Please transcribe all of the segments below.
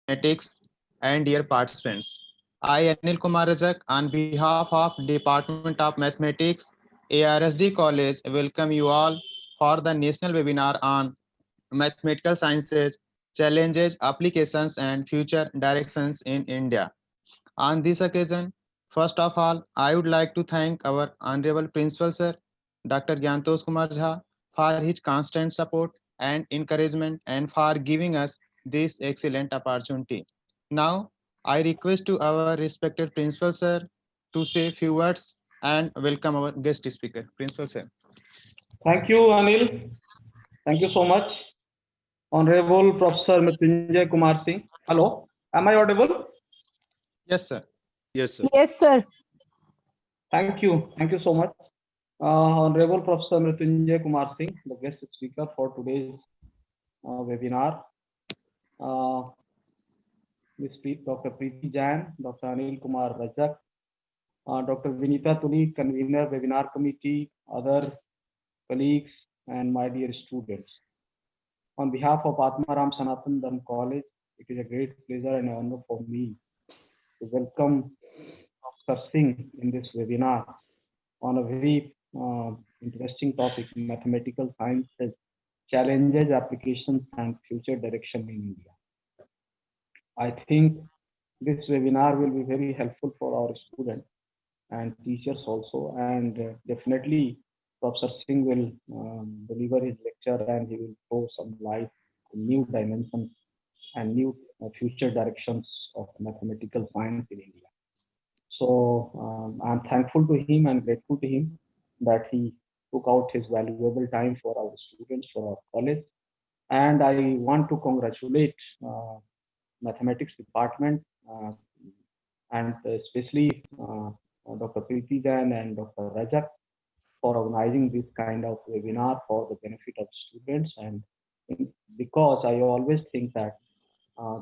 Mathematics and dear participants. I, Anil Kumar Rajak, on behalf of Department of Mathematics, ARSD College, welcome you all for the national webinar on mathematical sciences, challenges, applications, and future directions in India. On this occasion, first of all, I would like to thank our Honorable Principal Sir, Dr. Gyantosh Kumar Jha, for his constant support and encouragement and for giving us this excellent opportunity. Now, I request to our respected Principal Sir to say few words and welcome our guest speaker. Principal Sir. Thank you, Anil. Thank you so much. Honorable Professor Mrityunjay Kumar Singh. Hello, am I audible? Yes, sir. Yes, sir. Yes, sir. Thank you. Thank you so much. Honorable Professor Mrityunjay Kumar Singh, the guest speaker for today's webinar. We speak Dr. Preeti Jain, Dr. Anil Kumar Rajak, Dr. Vinita Tuli, convener, webinar committee, other colleagues, and my dear students. On behalf of Atmaram Sanatan Dharma College, it is a great pleasure and honor for me to welcome Dr. Singh in this webinar on a very interesting topic, mathematical sciences, challenges, applications, and future direction in India. I think this webinar will be very helpful for our students and teachers also, and definitely Professor Singh will deliver his lecture and he will throw some light on new dimensions and new future directions of mathematical science in India. So I'm thankful to him and grateful to him that he took out his valuable time for our students, for our college. And I want to congratulate mathematics department and especially Dr. Preeti Jain and Dr. Rajak for organizing this kind of webinar for the benefit of students. And because I always think that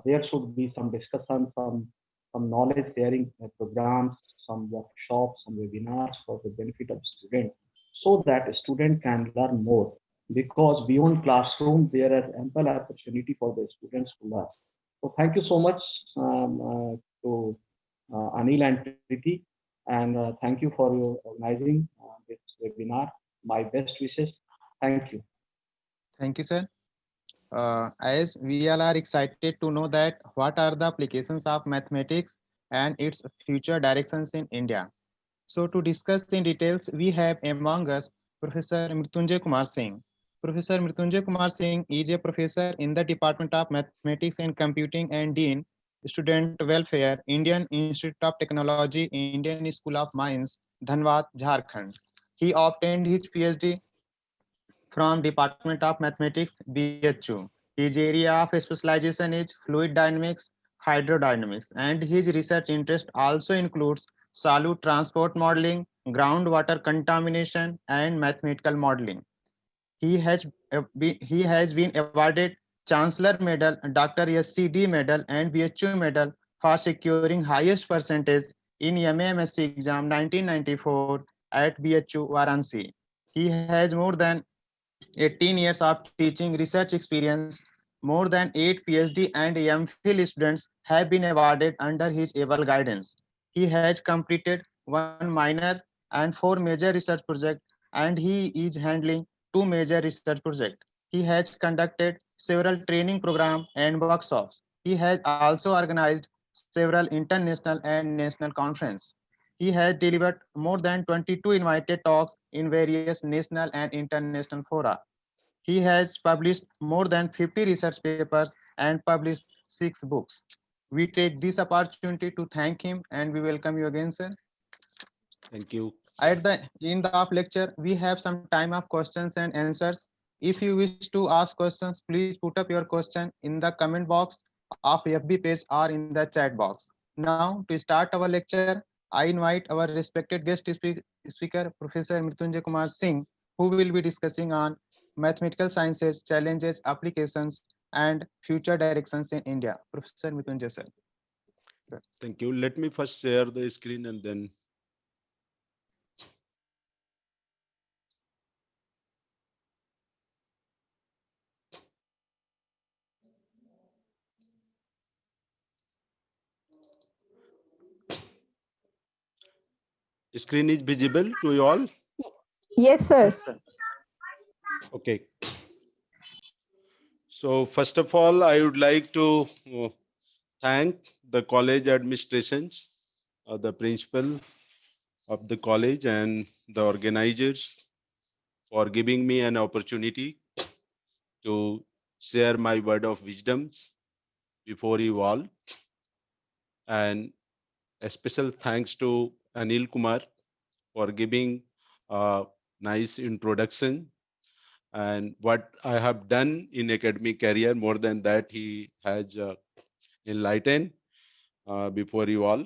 there should be some discussion, some knowledge sharing programs, some workshops, some webinars for the benefit of students, so that a student can learn more. Because beyond classroom, there is ample opportunity for the students to learn. So thank you so much to Anil and Preeti, and thank you for your organizing this webinar. My best wishes. Thank you. Thank you, sir. As we all are excited to know that what are the applications of mathematics and its future directions in India. So to discuss in details, we have among us Professor Mrityunjay Kumar Singh. Professor Mrityunjay Kumar Singh is a professor in the Department of Mathematics and Computing and Dean, Student Welfare, Indian Institute of Technology, Indian School of Mines, Dhanbad, Jharkhand. He obtained his PhD from Department of Mathematics, BHU. His area of specialization is fluid dynamics, hydrodynamics, and his research interest also includes solute transport modeling, groundwater contamination, and mathematical modeling. He has been awarded Chancellor Medal, Dr. SCD Medal, and BHU Medal for securing highest percentage in MAMSC exam 1994 at BHU Varanasi. He has more than 18 years of teaching research experience. More than 8 PhD and MPhil students have been awarded under his able guidance. He has completed one minor and 4 major research projects, and he is handling 2 major research projects. He has conducted several training programs and workshops. He has also organized several international and national conferences. He has delivered more than 22 invited talks in various national and international fora. He has published more than 50 research papers and published 6 books. We take this opportunity to thank him and we welcome you again, sir. Thank you. At the end of lecture, we have some time of questions and answers. If you wish to ask questions, please put up your question in the comment box of FB page or in the chat box. Now, to start our lecture, I invite our respected guest speaker, Professor Mrityunjay Kumar Singh, who will be discussing on mathematical sciences, challenges, applications, and future directions in India. Professor Mrityunjay, sir. Thank you. Let me first share the screen and then. Screen is visible to you all? Yes, sir. Okay. So first of all, I would like to thank the college administrations, the principal of the college and the organizers for giving me an opportunity to share my word of wisdoms before you all. And a special thanks to Anil Kumar for giving a nice introduction and what I have done in academic career. More than that, he has enlightened before you all.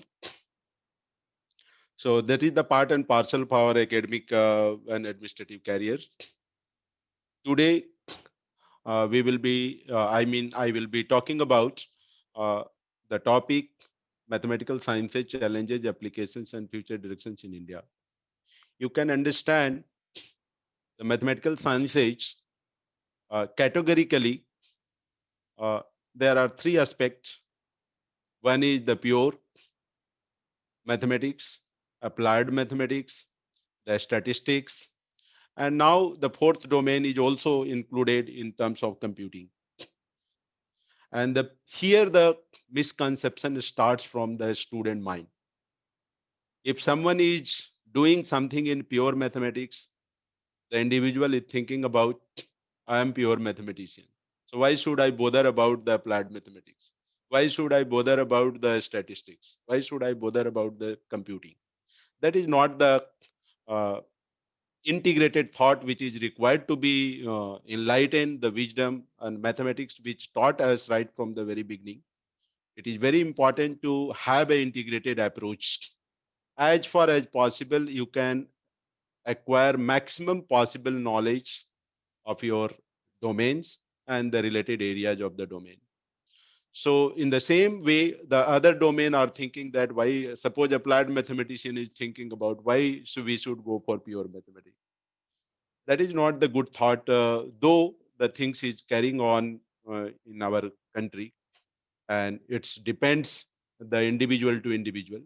So that is the part and parcel of our academic and administrative careers. Today, we will be, I will be talking about uh, the topic mathematical sciences, challenges, applications, and future directions in India. You can understand the mathematical sciences categorically. Uh, there are three aspects. One is the pure mathematics, applied mathematics, the statistics, and now the fourth domain is also included in terms of computing. And here the misconception starts from the student mind. If someone is doing something in pure mathematics, the individual is thinking about, I am pure mathematician. So why should I bother about the applied mathematics? Why should I bother about the statistics? Why should I bother about the computing? That is not the uh, integrated thought which is required to be enlightened, the wisdom and mathematics which taught us right from the very beginning. It is very important to have an integrated approach. As far as possible, you can acquire maximum possible knowledge of your domains and the related areas of the domain. So in the same way, the other domain are thinking that why, suppose applied mathematician is thinking about why we should go for pure mathematics. That is not the good thought, though the things is carrying on in our country, and it depends the individual to individual.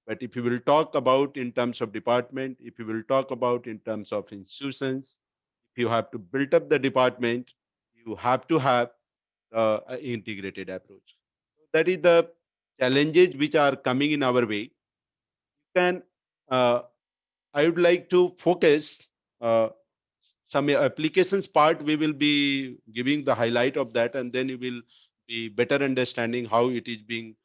But if you will talk about in terms of department, if you will talk about in terms of institutions, if you have to build up the department, you have to have an integrated approach. That is the challenges which are coming in our way. Can I would like to focus uh, some applications part. We will be giving the highlight of that, and then you will be better understanding how it is being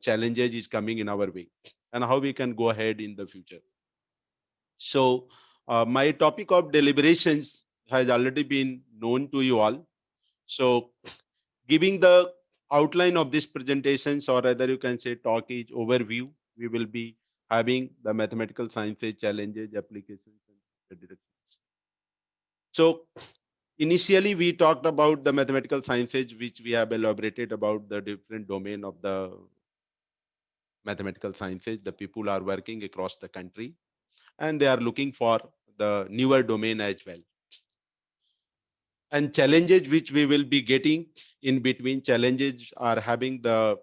challenges is coming in our way and how we can go ahead in the future. So my topic of deliberations has already been known to you all. So giving the outline of this presentations, or rather you can say talk is overview, we will be having the mathematical sciences challenges, applications, and the directions. So initially we talked about the mathematical sciences, which we have elaborated about the different domain of the mathematical sciences. The people are working across the country and they are looking for the newer domain as well. And challenges which we will be getting in between, challenges are having the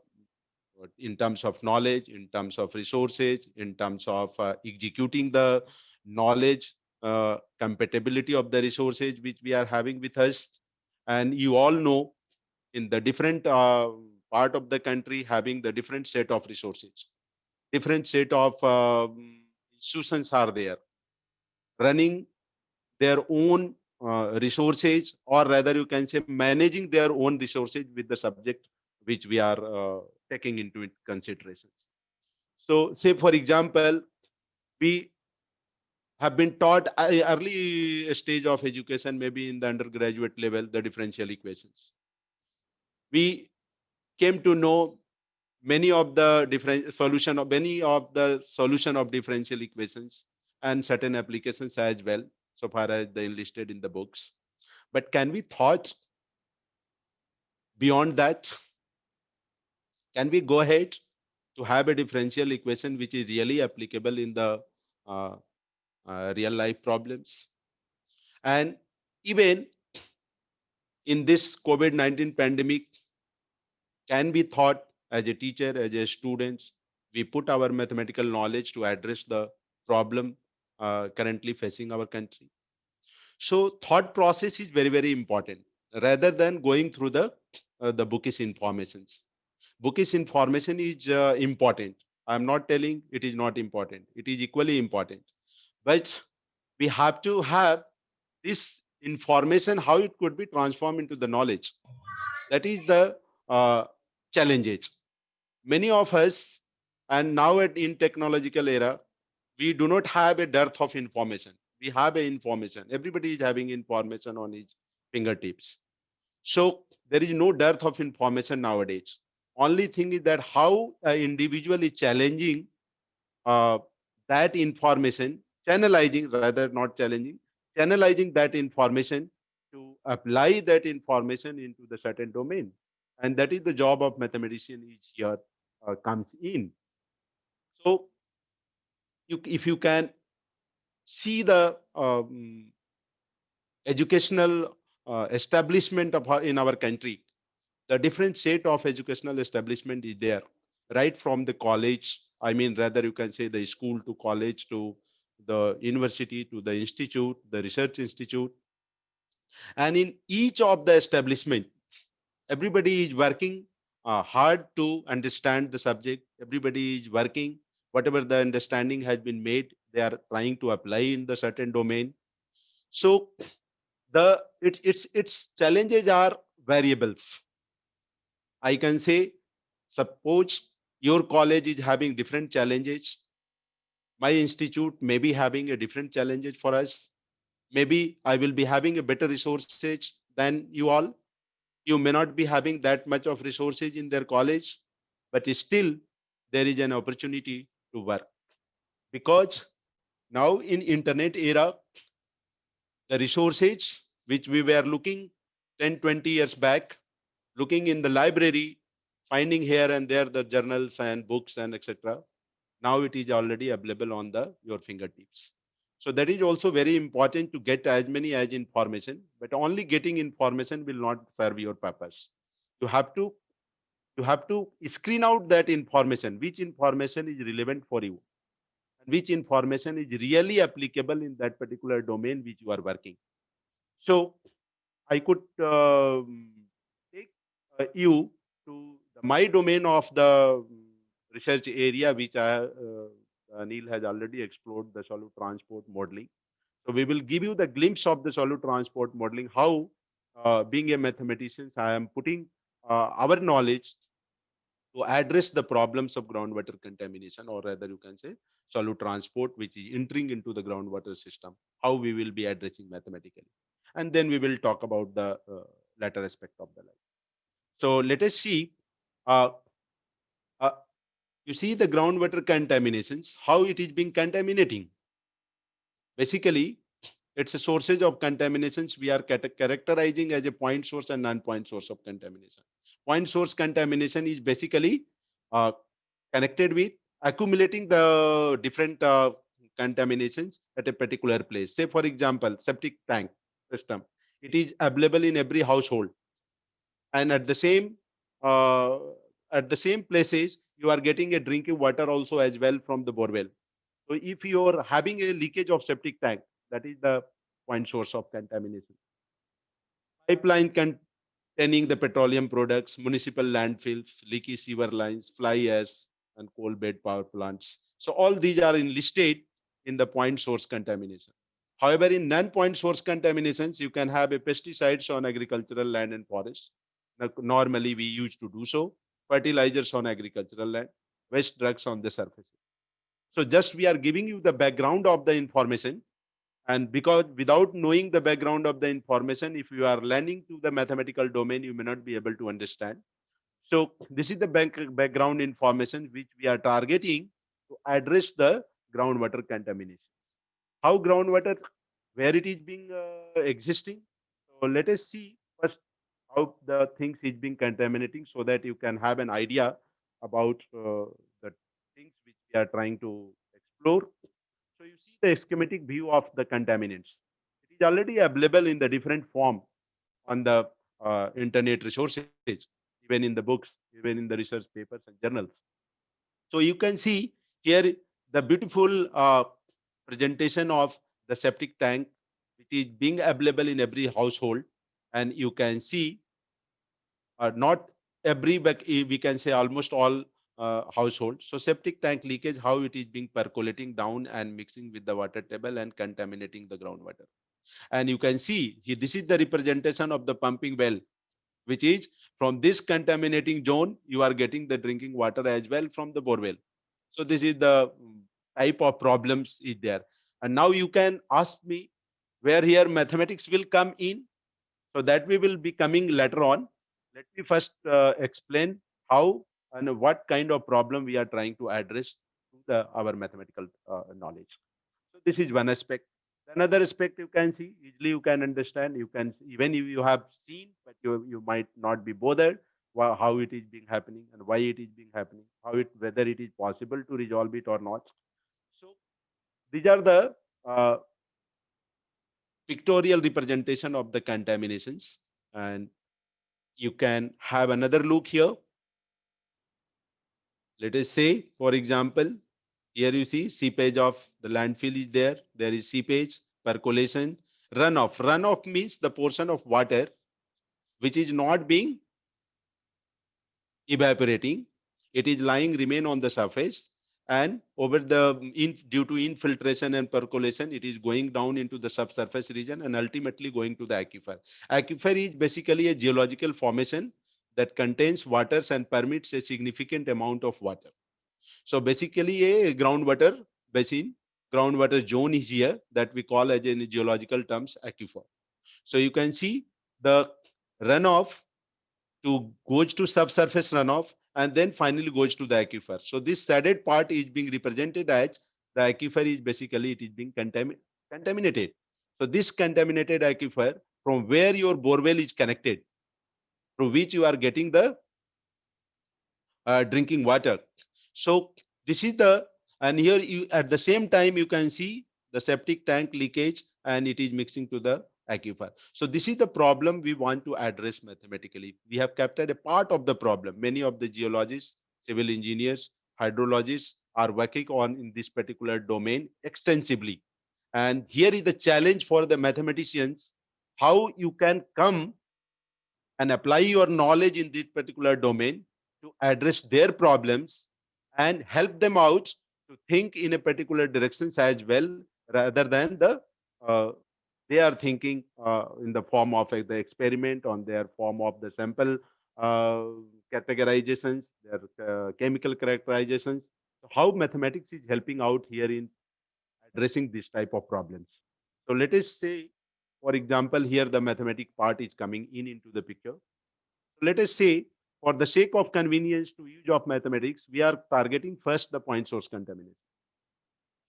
in terms of knowledge, in terms of resources, in terms of executing the knowledge, compatibility of the resources which we are having with us. And you all know in the different part of the country having the different set of resources, different set of institutions are there running their own resources, or rather you can say managing their own resources with the subject which we are taking into considerations. So say for example, we have been taught early stage of education, maybe in the undergraduate level, the differential equations. We came to know many of the different solution of differential equations and certain applications as well, so far as they enlisted in the books. But can we thought beyond that? Can we go ahead to have a differential equation which is really applicable in the uh, real life problems? And even in this COVID-19 pandemic, can be thought as a teacher, as a students, we put our mathematical knowledge to address the problem currently facing our country. So thought process is very, very important rather than going through the bookish informations. Bookish information is important. I'm not telling it is not important. It is equally important. But we have to have this information, how it could be transformed into the knowledge. That is the challenges. Many of us, and now in technological era, we do not have a dearth of information. We have a information. Everybody is having information on his fingertips. So there is no dearth of information nowadays. Only thing is that how an individual is challenging uh, that information, channelizing, rather not challenging, channelizing that information to apply that information into the certain domain. And that is the job of mathematician is here comes in. So if you can see the educational establishment of in our country, the different set of educational establishment is there, right from the college. I mean, rather you can say the school to college to the university to the institute, the research institute, and in each of the establishment, everybody is working hard to understand the subject. Everybody is working whatever the understanding has been made. They are trying to apply in the certain domain. So its challenges are variables. I can say, suppose your college is having different challenges. My institute may be having a different challenges for us. Maybe I will be having a better resources than you all. You may not be having that much of resources in their college, but still there is an opportunity to work. Because now in internet era, the resources which we were looking 10, 20 years back, looking in the library, finding here and there the journals and books and etc. Now it is already available on the your fingertips. So that is also very important to get as many as information, but only getting information will not serve your purpose. You have to you have to screen out that information, which information is relevant for you, and which information is really applicable in that particular domain which you are working. So I could take you to my domain of the research area, which Neil has already explored, the solid transport modeling. So we will give you the glimpse of the solid transport modeling, how being a mathematician, I am putting our knowledge to address the problems of groundwater contamination, or rather you can say solid transport, which is entering into the groundwater system, how we will be addressing mathematically. And then we will talk about the latter aspect of the life. So let us see, uh, uh, you see the groundwater contaminations, how it is being contaminating. Basically, it's a sources of contaminations we are characterizing as a point source and non-point source of contamination. Point source contamination is basically uh, connected with accumulating the different contaminations at a particular place. Say, for example, septic tank system. It is available in every household, and uh, at the same places, you are getting a drinking water also as well from the borewell. So, if you are having a leakage of septic tank, that is the point source of contamination. Pipeline containing the petroleum products, municipal landfills, leaky sewer lines, fly ash, and coal bed power plants. So all these are enlisted in the point source contamination. However, in non-point source contaminations, you can have a pesticides on agricultural land and forest. Normally, we used to do so. Fertilizers on agricultural land, waste drugs on the surface. So just we are giving you the background of the information, and because without knowing the background of the information, if you are learning to the mathematical domain, you may not be able to understand. So this is the background information which we are targeting to address the groundwater contamination. How groundwater, where it is being existing. So let us see first how the things is being contaminating, so that you can have an idea about the things which we are trying to explore. So you see the schematic view of the contaminants. It is already available in the different form on the internet resources, even in the books, even in the research papers and journals. So you can see here the beautiful presentation of the septic tank, which is being available in every household. And you can see not every, but we can say almost all households. So septic tank leakage, how it is being percolating down and mixing with the water table and contaminating the groundwater. And you can see here, this is the representation of the pumping well, which is from this contaminating zone, you are getting the drinking water as well from the borewell. So this is the type of problems is there. And now you can ask me where here mathematics will come in. So that we will be coming later on. Let me first explain how and what kind of problem we are trying to address through our mathematical knowledge. So this is one aspect. Another aspect you can see easily, you can understand. You can, even if you have seen, but you might not be bothered how it is being happening and why it is being happening, how it, whether it is possible to resolve it or not. So these are the pictorial representation of the contaminations. And you can have another look here. Let us say, for example, here you see seepage of the landfill is there. There is seepage, percolation, runoff. Runoff means the portion of water which is not being evaporating. It is lying remain on the surface, and over the due to infiltration and percolation, it is going down into the subsurface region and ultimately going to the aquifer. Aquifer is basically a geological formation that contains waters and permits a significant amount of water. So basically a groundwater basin, groundwater zone is here that we call as in geological terms aquifer. So you can see the runoff to goes to subsurface runoff and then finally goes to the aquifer. So this shaded part is being represented as the aquifer is basically it is being contaminated. So this contaminated aquifer from where your borewell is connected, through which you are getting the drinking water. So this is the, and here you at the same time you can see the septic tank leakage and it is mixing to the aquifer. So this is the problem we want to address mathematically. We have captured a part of the problem. Many of the geologists, civil engineers, hydrologists are working on in this particular domain extensively. And here is the challenge for the mathematicians, how you can come and apply your knowledge in this particular domain to address their problems and help them out to think in a particular directions as well, rather than the they are thinking in the form of the experiment, on their form of the sample uh, categorizations, their chemical characterizations. So how mathematics is helping out here in addressing this type of problems. So let us say, for example, here the mathematic part is coming in into the picture. Let us say, for the sake of convenience to use of mathematics, we are targeting first the point source contamination.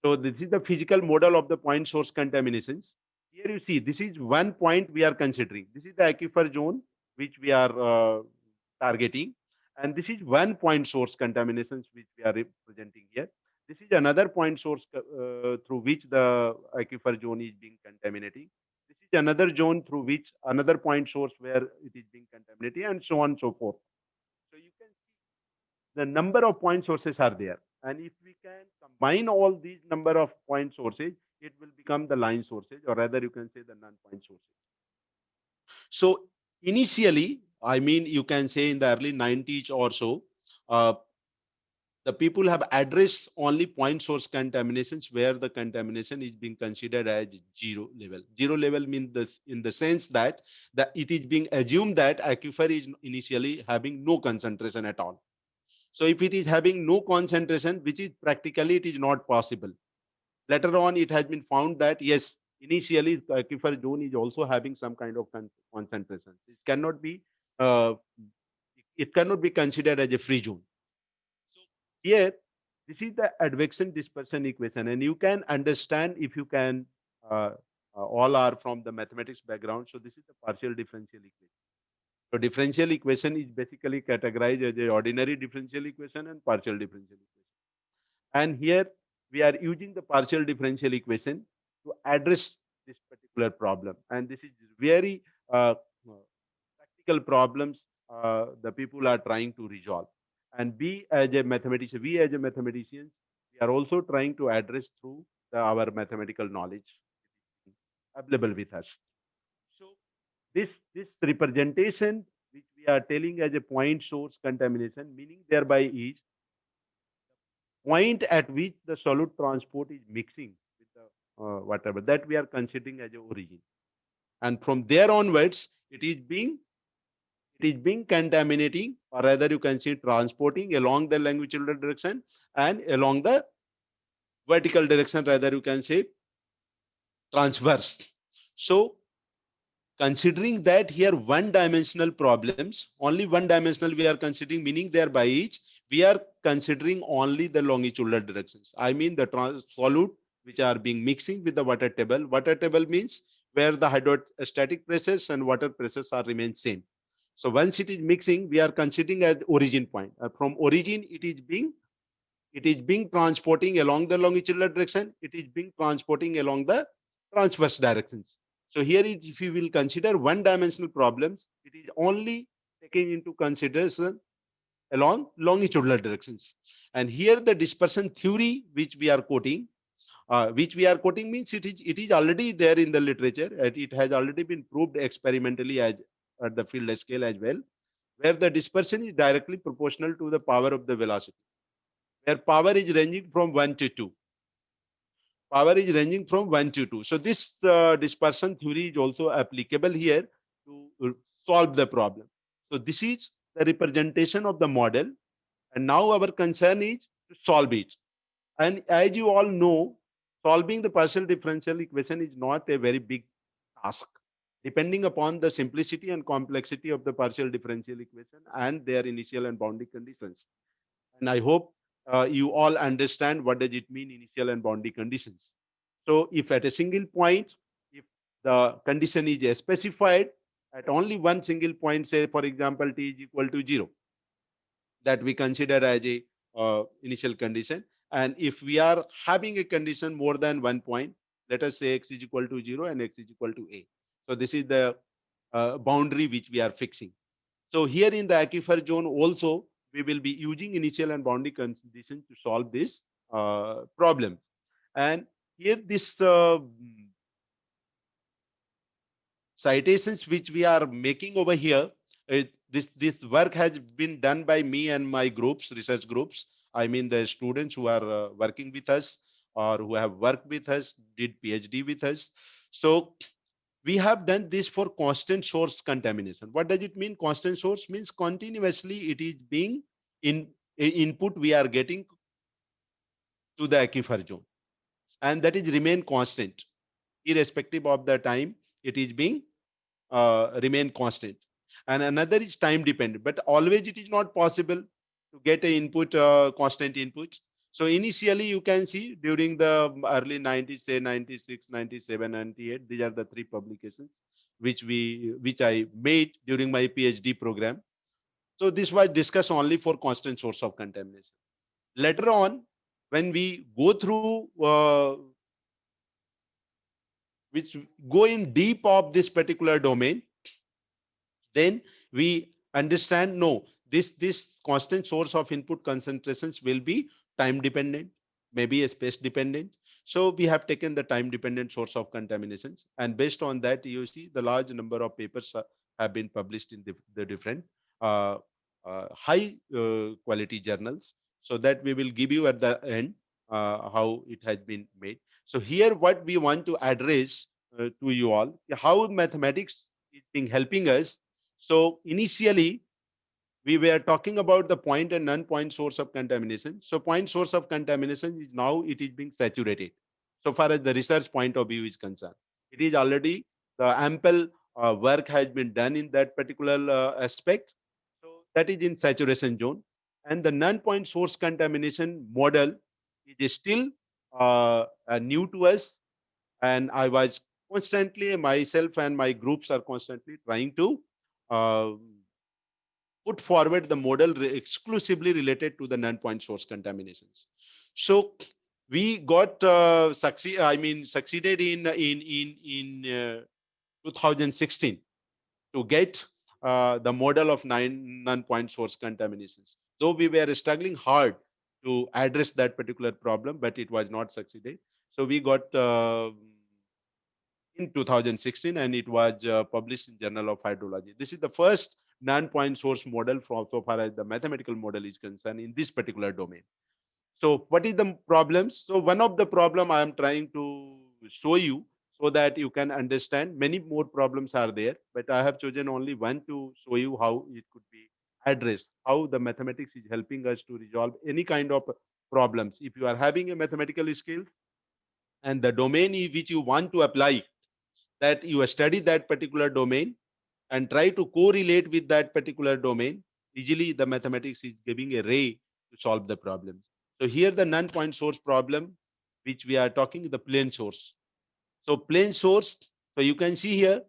So this is the physical model of the point source contaminations. Here you see, this is one point we are considering. This is the aquifer zone which we are targeting. And this is one point source contaminations which we are representing here. This is another point source through which the aquifer zone is being contaminating. This is another zone through which another point source where it is being contaminated, and so on and so forth. So you can see the number of point sources are there. And if we can combine all these number of point sources, it will become the line sources, or rather you can say the non-point sources. So initially, I mean, you can say in the early 90s or so, uh, the people have addressed only point source contaminations where the contamination is being considered as zero level. Zero level means this in the sense that it is being assumed that aquifer is initially having no concentration at all. So if it is having no concentration, which is practically it is not possible. Later on, it has been found that yes, initially the aquifer zone is also having some kind of concentration. Uh, it cannot be considered as a free zone. So here, this is the advection dispersion equation, and you can understand if you can. All are from the mathematics background, so this is the partial differential equation. So differential equation is basically categorized as a ordinary differential equation and partial differential equation. And here we are using the partial differential equation to address this particular problem. And this is very practical problems the people are trying to resolve. And we as a mathematician, we are also trying to address through our mathematical knowledge available with us. So this representation which we are telling as a point source contamination, meaning thereby is point at which the solute transport is mixing with the whatever that we are considering as a origin, and from there onwards it is being contaminating, or rather you can see transporting along the longitudinal direction and along the vertical direction, rather you can say transverse. So considering that here one dimensional problems, only one dimensional we are considering, meaning thereby each we are considering only the longitudinal directions. I mean the solute which are being mixing with the water table. Water table means where the hydrostatic pressures and water pressures are remain same. So once it is mixing, we are considering as origin point. From origin, it is being transporting along the longitudinal direction. It is being transporting along the transverse directions. So here, if you will consider one-dimensional problems, it is only taking into consideration along longitudinal directions. And here, the dispersion theory which we are quoting means it is already there in the literature. And it has already been proved experimentally as at the field scale as well, where the dispersion is directly proportional to the power of the velocity, where power is ranging from 1 to 2. Power is ranging from 1 to 2. So this dispersion theory is also applicable here to solve the problem. So this is the representation of the model. And now our concern is to solve it. And as you all know, solving the partial differential equation is not a very big task, depending upon the simplicity and complexity of the partial differential equation and their initial and boundary conditions. And I hope you all understand what does it mean initial and boundary conditions. So if at a single point, if the condition is specified at only one single point, say for example, t is equal to 0, that we consider as a initial condition. And if we are having a condition more than 1 point, let us say x is equal to 0 and x is equal to a. So this is the boundary which we are fixing. So here in the aquifer zone also, we will be using initial and boundary conditions to solve this problem. And here this citations which we are making over here, this work has been done by me and my groups, research groups. I mean the students who are working with us or who have worked with us, did PhD with us. So we have done this for constant source contamination. What does it mean? Constant source means continuously it is being input we are getting to the aquifer zone, and that is remain constant irrespective of the time. It is being remain constant. And another is time dependent, but always it is not possible to get a input constant input. So initially you can see during the early 90s, say 96, 97, 98, these are the three publications which I made during my PhD program. So this was discussed only for constant source of contamination. Later on, when we go through which go in deep of this particular domain, then we understand, no, this constant source of input concentrations will be time dependent, maybe a space dependent. So we have taken the time dependent source of contaminations, and based on that, you see the large number of papers have been published in the different uh, high quality journals, so that we will give you at the end how it has been made. So here what we want to address to you all, how mathematics is being helping us. So initially, we were talking about the point and non-point source of contamination. So point source of contamination is now it is being saturated. So far as the research point of view is concerned, it is already the ample work has been done in that particular aspect. So that is in saturation zone. And the non-point source contamination model is still new to us. And I was constantly, myself and my groups are constantly trying to uh, put forward the model exclusively related to the non-point source contaminations. So we got succeeded in 2016 to get the model of non-point source contaminations. Though we were struggling hard to address that particular problem, but it was not succeeded. So we got in 2016, and it was published in Journal of Hydrology. This is the first non-point source model from so far as the mathematical model is concerned in this particular domain. So what is the problems? So one of the problem I am trying to show you so that you can understand. Many more problems are there, but I have chosen only one to show you how it could be addressed, how the mathematics is helping us to resolve any kind of problems. If you are having a mathematical skill and the domain which you want to apply, that you study that particular domain and try to correlate with that particular domain, easily the mathematics is giving a ray to solve the problems. So here the non-point source problem, which we are talking, the plane source. So plane source, so you can see here,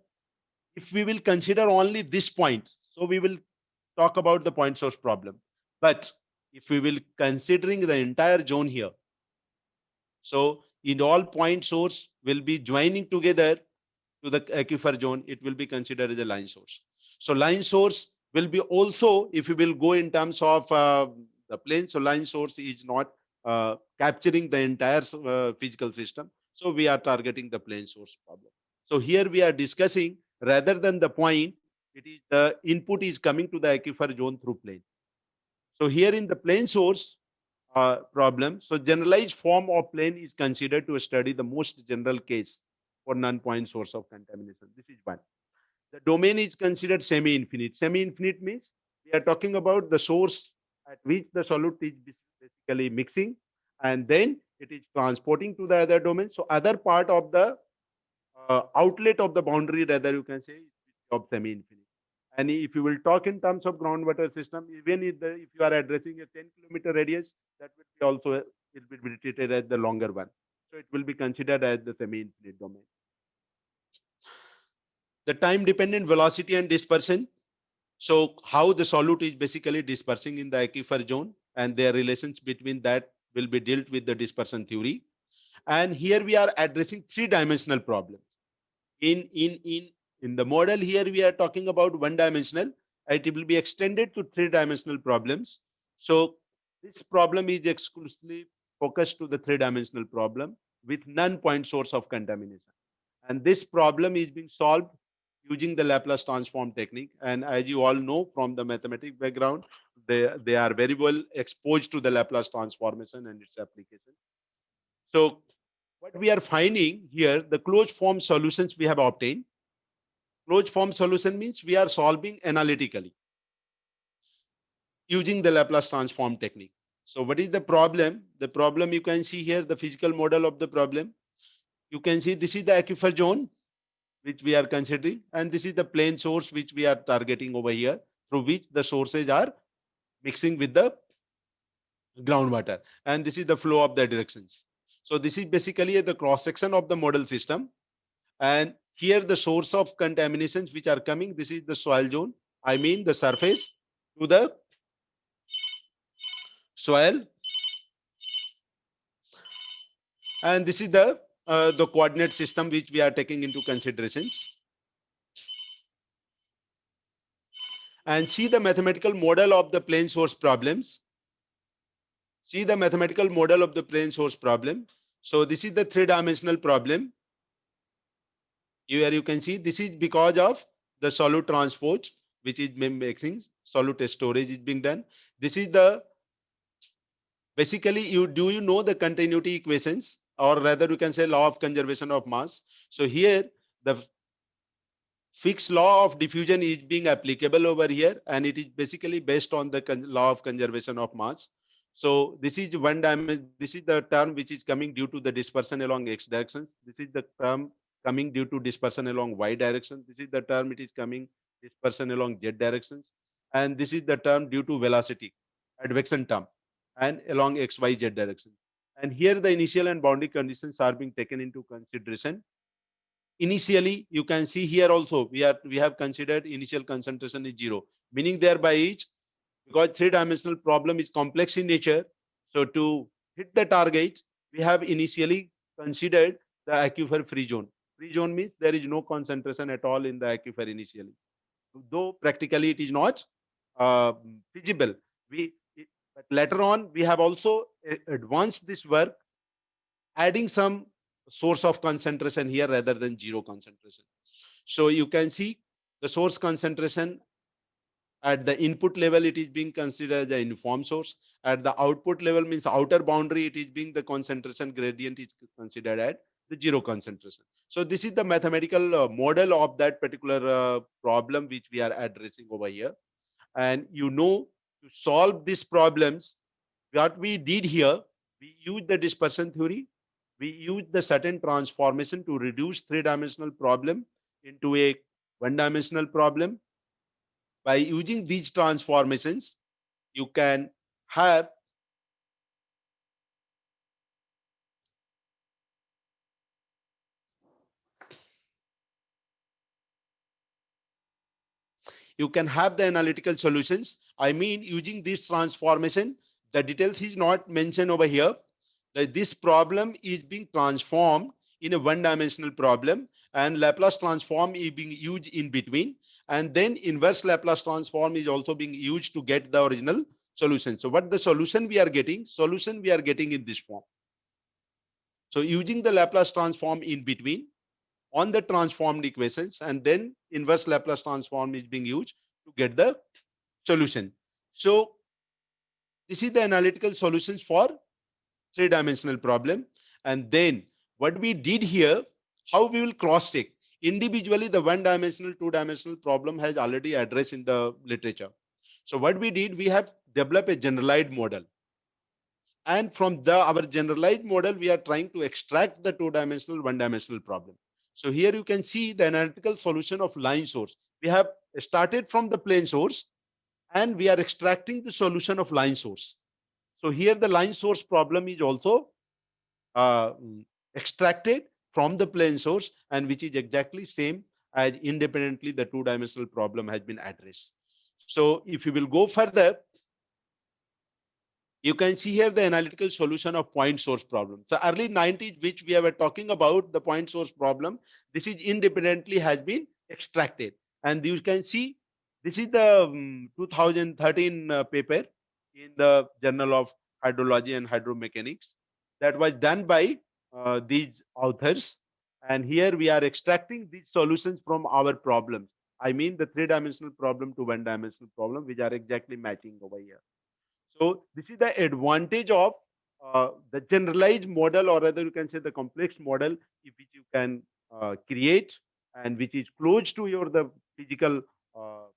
if we will consider only this point, so we will talk about the point source problem. But if we will considering the entire zone here, so in all point source will be joining together to the aquifer zone, it will be considered as a line source. So line source will be also, if you will go in terms of the plane, so line source is not capturing the entire physical system. So we are targeting the plane source problem. So here we are discussing rather than the point, it is the input is coming to the aquifer zone through plane. So here in the plane source problem, so generalized form of plane is considered to study the most general case for non-point source of contamination. This is one. The domain is considered semi-infinite. Semi-infinite means we are talking about the source at which the solute is basically mixing, and then it is transporting to the other domain. So other part of the outlet of the boundary, rather you can say, is of semi-infinite. And if you will talk in terms of groundwater system, even if you are addressing a 10-kilometer radius, that will be also it will be treated as the longer one. So it will be considered as the semi-infinite domain. The time-dependent velocity and dispersion. So how the solute is basically dispersing in the aquifer zone, and their relations between that will be dealt with the dispersion theory. And here we are addressing three-dimensional problems. In the model here, we are talking about one-dimensional. It will be extended to three-dimensional problems. So this problem is exclusively focused to the three-dimensional problem with non-point source of contamination. And this problem is being solved using the Laplace transform technique. And as you all know from the mathematics background, they are very well exposed to the Laplace transformation and its application. So what we are finding here, the closed form solutions we have obtained. Closed form solution means we are solving analytically using the Laplace transform technique. So what is the problem? The problem you can see here, the physical model of the problem. You can see this is the aquifer zone, which we are considering, and this is the plane source which we are targeting over here, through which the sources are mixing with the groundwater, and this is the flow of the directions. So this is basically the cross section of the model system, and here the source of contaminations which are coming, this is the soil zone, I mean the surface to the soil, and this is the coordinate system which we are taking into considerations. And see the mathematical model of the plane source problems. See the mathematical model of the plane source problem. So this is the three-dimensional problem. Here you can see this is because of the solute transport, which is mixing, solute storage is being done. This is the, basically do you know the continuity equations, or rather you can say law of conservation of mass. So here the fixed law of diffusion is being applicable over here, and it is basically based on the law of conservation of mass. So this is one dimension. This is the term which is coming due to the dispersion along x directions. This is the term coming due to dispersion along y direction. This is the term it is coming dispersion along z directions, and this is the term due to velocity, advection term, and along x, y, z direction. And here the initial and boundary conditions are being taken into consideration. Initially, you can see here also we have considered initial concentration is 0, meaning thereby is, because three-dimensional problem is complex in nature. So to hit the target, we have initially considered the aquifer free zone. Free zone means there is no concentration at all in the aquifer initially. Though practically it is not feasible. But later on, we have also advanced this work, adding some source of concentration here rather than zero concentration. So you can see the source concentration at the input level, it is being considered as a uniform source. At the output level, means outer boundary, it is being the concentration gradient is considered at the zero concentration. So this is the mathematical model of that particular problem which we are addressing over here. And to solve these problems, what we did here, we used the dispersion theory. We used the certain transformation to reduce three-dimensional problem into a one-dimensional problem. By using these transformations, you can have the analytical solutions. I mean, using this transformation, the details is not mentioned over here. That this problem is being transformed in a one-dimensional problem, and Laplace transform is being used in between, and then inverse Laplace transform is also being used to get the original solution. So what the solution we are getting? Solution we are getting in this form. So using the Laplace transform in between on the transformed equations, and then inverse Laplace transform is being used to get the solution. So this is the analytical solutions for three-dimensional problem. And then what we did here, how we will cross check. Individually, the one-dimensional, two-dimensional problem has already addressed in the literature. So what we did, we have developed a generalized model. And from our generalized model, we are trying to extract the two-dimensional, one-dimensional problem. So here you can see the analytical solution of line source. We have started from the plane source, and we are extracting the solution of line source. So here the line source problem is also extracted from the plane source, and which is exactly same as independently the two-dimensional problem has been addressed. So if you will go further, you can see here the analytical solution of point source problem. So early 90s, which we were talking about, the point source problem, this is independently has been extracted. And you can see this is the 2013 paper in the Journal of Hydrology and Hydromechanics that was done by these authors. And here we are extracting these solutions from our problems. I mean the three-dimensional problem to one-dimensional problem, which are exactly matching over here. So this is the advantage of the generalized model, or rather you can say the complex model, which you can create and which is close to the physical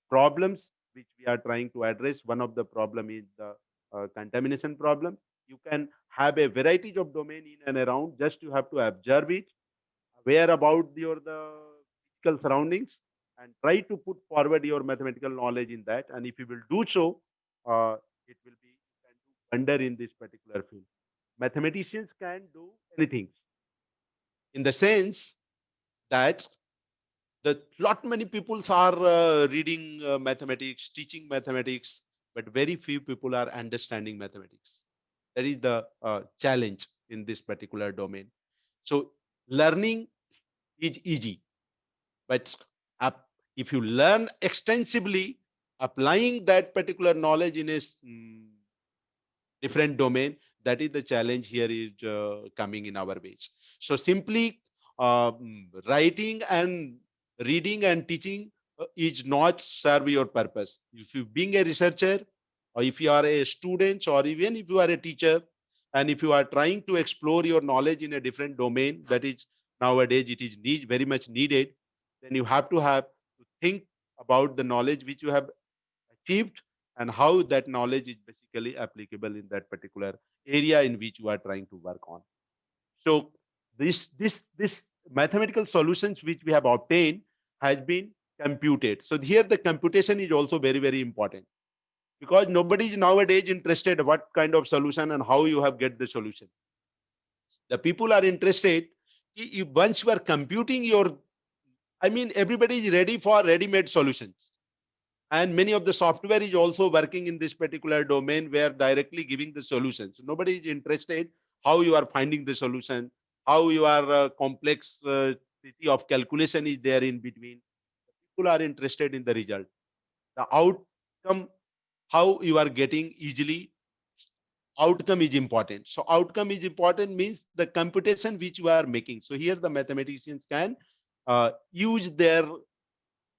problems which we are trying to address. One of the problem is the contamination problem. You can have a variety of domain in and around. Just you have to observe it, aware about the physical surroundings, and try to put forward your mathematical knowledge in that. And if you will do so, it will be you can do wonder in this particular field. Mathematicians can do anything, in the sense that the lot many people are reading mathematics, teaching mathematics, but very few people are understanding mathematics. That is the challenge in this particular domain. So learning is easy, but if you learn extensively, applying that particular knowledge in a different domain, that is the challenge here is coming in our ways. So simply writing and reading and teaching is not serve your purpose. If you being a researcher, or if you are a student, or even if you are a teacher, and if you are trying to explore your knowledge in a different domain, that is nowadays it is very much needed, then you have to think about the knowledge which you have achieved and how that knowledge is basically applicable in that particular area in which you are trying to work on. So this mathematical solutions which we have obtained has been computed. So here the computation is also very important, because nobody is nowadays interested what kind of solution and how you have get the solution. The people are interested once you are computing your, I mean, everybody is ready for ready-made solutions. And many of the software is also working in this particular domain where directly giving the solutions. Nobody is interested how you are finding the solution, how your complex of calculation is there in between. People are interested in the result, the outcome, how you are getting easily outcome is important. So outcome is important means the computation which you are making. So here the mathematicians can use their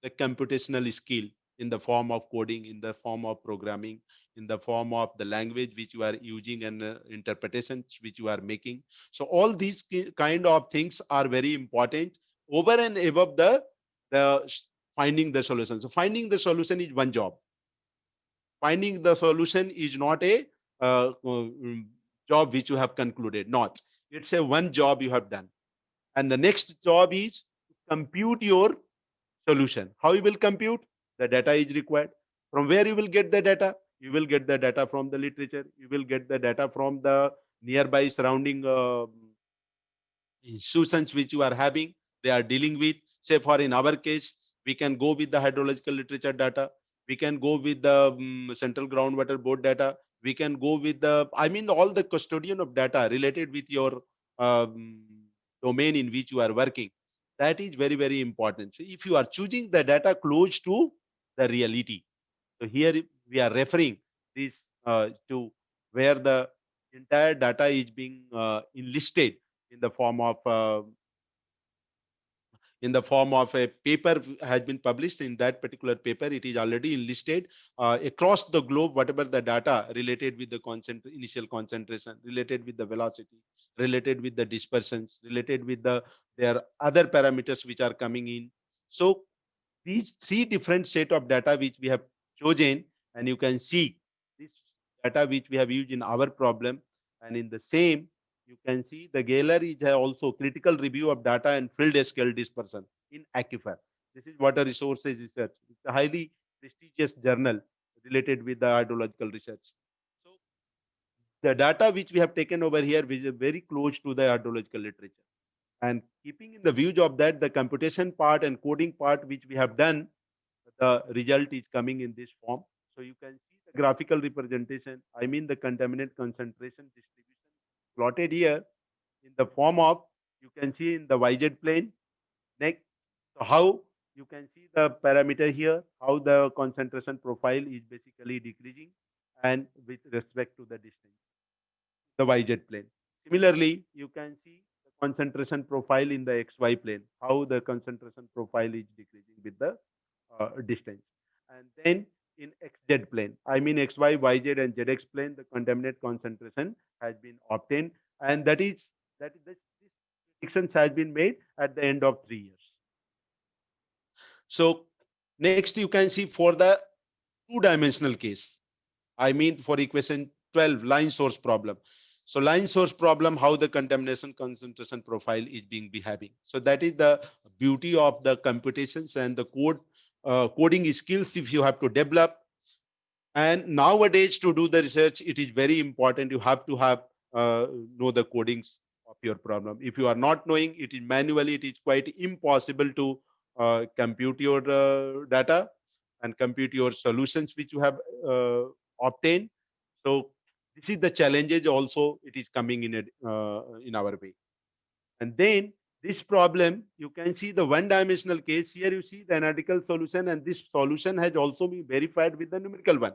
the computational skill in the form of coding, in the form of programming, in the form of the language which you are using, and interpretations which you are making. So all these kind of things are very important over and above the finding the solution. So finding the solution is one job. Finding the solution is not a job which you have concluded. Not. It's a one job you have done. And the next job is to compute your solution. How you will compute? The data is required. From where you will get the data? You will get the data from the literature. You will get the data from the nearby surrounding institutions which you are having. They are dealing with. Say for in our case, we can go with the hydrological literature data. We can go with the central groundwater board data. We can go with the, I mean, all the custodian of data related with your um, domain in which you are working. That is very, very important. So if you are choosing the data close to the reality, so here we are referring this to where the entire data is being enlisted in the form of a paper has been published. In that particular paper, it is already enlisted across the globe, whatever the data related with the initial concentration, related with the velocity, related with the dispersions, related with the their other parameters which are coming in. So these three different set of data which we have chosen, and you can see this data which we have used in our problem, and in the same you can see the Gaylor is also critical review of data and field scale dispersion in aquifer. This is water resources research. It's a highly prestigious journal related with the hydrological research. So the data which we have taken over here is very close to the hydrological literature. And keeping in the view of that, the computation part and coding part which we have done, the result is coming in this form. So you can see the graphical representation, I mean the contaminant concentration distribution plotted here in the form of, you can see in the YZ plane. Next, so how you can see the parameter here, how the concentration profile is basically decreasing and with respect to the distance, the YZ plane. Similarly, you can see the concentration profile in the XY plane, how the concentration profile is decreasing with the distance. And then in XZ plane, I mean XY, YZ, and ZX plane, the contaminant concentration has been obtained, and this predictions has been made at the end of 3 years. So next you can see for the two-dimensional case, I mean for equation 12, line source problem. So line source problem, how the contamination concentration profile is being behaving. So that is the beauty of the computations and the coding skills if you have to develop. And nowadays to do the research, it is very important. You have to have know the codings of your problem. If you are not knowing it is manually, it is quite impossible to compute your data and compute your solutions which you have obtained. So this is the challenges also it is coming in our way. And then this problem, you can see the one-dimensional case. Here you see the analytical solution, and this solution has also been verified with the numerical one.